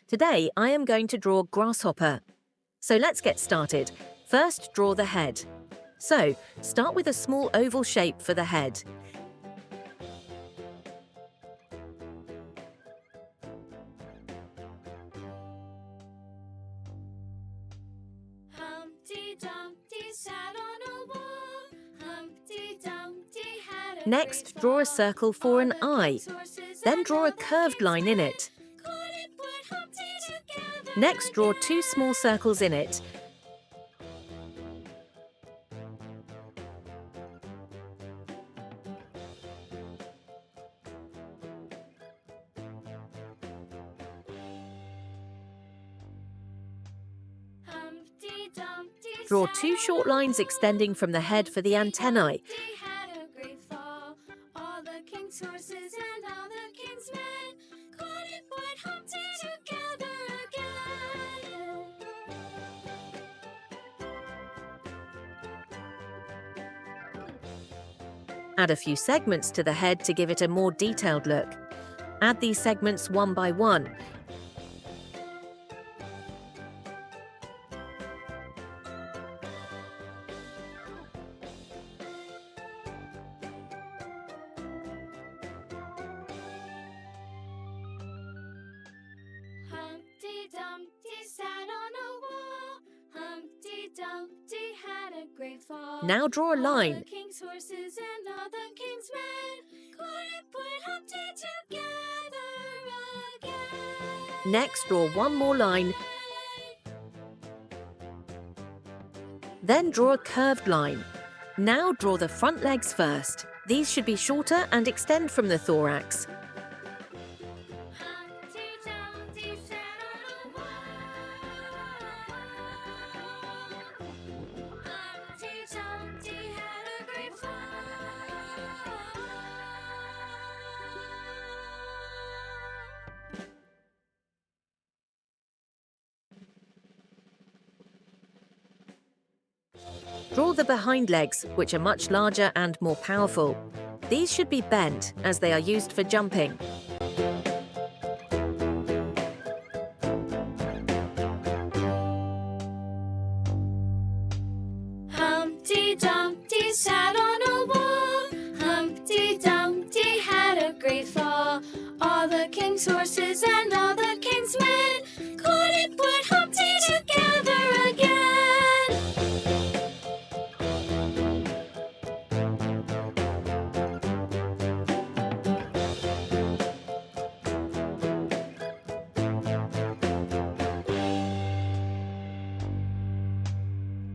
Today, I am going to draw grasshopper. So let's get started. First, draw the head. So, start with a small oval shape for the head. Humpty Dumpty sat on a wall. Humpty Dumpty had a Next, great draw a fall. circle for an All the eye. king's horses Then and draw all a the curved king's line in men it. couldn't put Humpty together Next, draw again. 2 small circles in it. Humpty Dumpty Draw sat 2 on short a lines wall. extending from the head for the Humpty antennae. Dumpty had a great fall. All the king's horses and all the king's men couldn't put Humpty together again. Add a few segments to the head to give it a more detailed look. Add these segments one by one. Humpty Dumpty sat on a wall. Humpty Dumpty had a great fall. Now draw a All line. the king's horses and all the king's men couldn't put Humpty together again. Next, draw one more line. Then draw a curved line. Now draw the front legs first. These should be shorter and extend from the thorax. Humpty Dumpty sat on a wall. Humpty Dumpty had a great fall. Draw the behind legs, which are much larger and more powerful. These should be bent, as they are used for jumping. Humpty Dumpty sat on a wall. Humpty Dumpty had a great fall. All the king's horses and all the king's men couldn't put Humpty together again.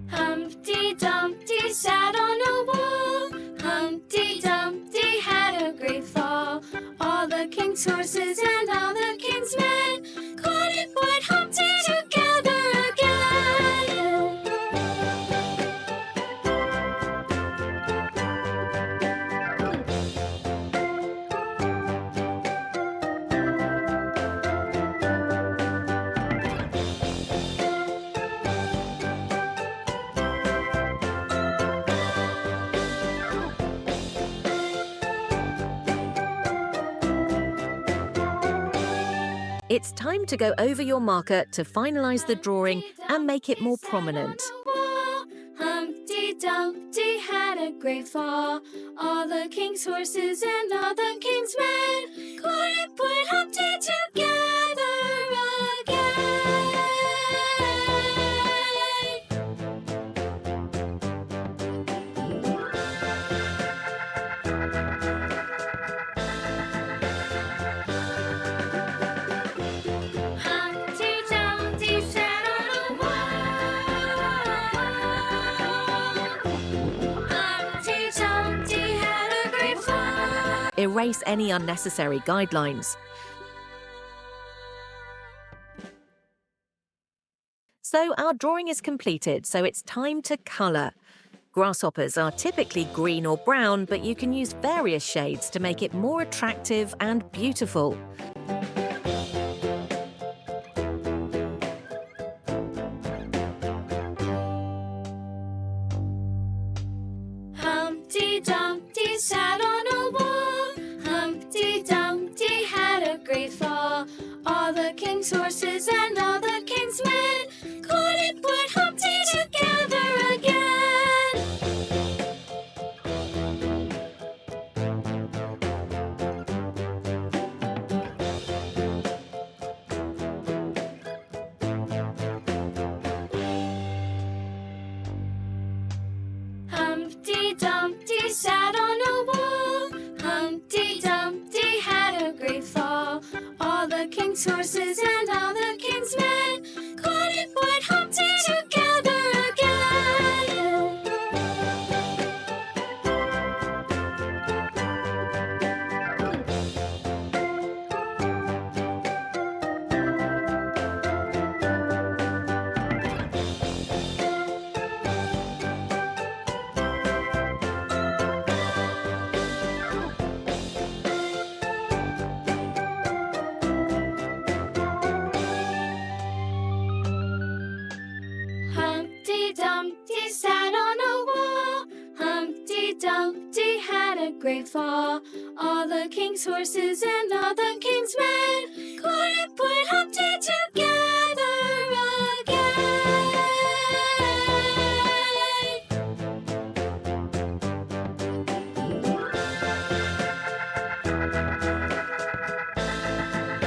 Humpty Dumpty sat on a wall. Humpty Dumpty had a great fall. All the king's horses and all the king's men couldn't put Humpty together again. It's time to go over your marker to finalize the drawing and make it more prominent. Humpty Dumpty had a great fall. All the king's horses and all the king's men couldn't put Humpty together again. Humpty Dumpty sat on a wall. Humpty Dumpty had a great fall. Erase any unnecessary guidelines. So our drawing is completed, so it's time to colour. Grasshoppers are typically green or brown, but you can use various shades to make it more attractive and beautiful. Humpty Dumpty sat on a wall. Humpty Dumpty had a great fall. All the king's king's horses and all the king's men couldn't put Humpty together again. Humpty Dumpty sat on a wall. Humpty Dumpty had a great fall. All the king's horses and all the king's men couldn't put Humpty together again. Humpty Dumpty sat on a wall. Humpty Dumpty had a great fall. All the king's horses and all the king's men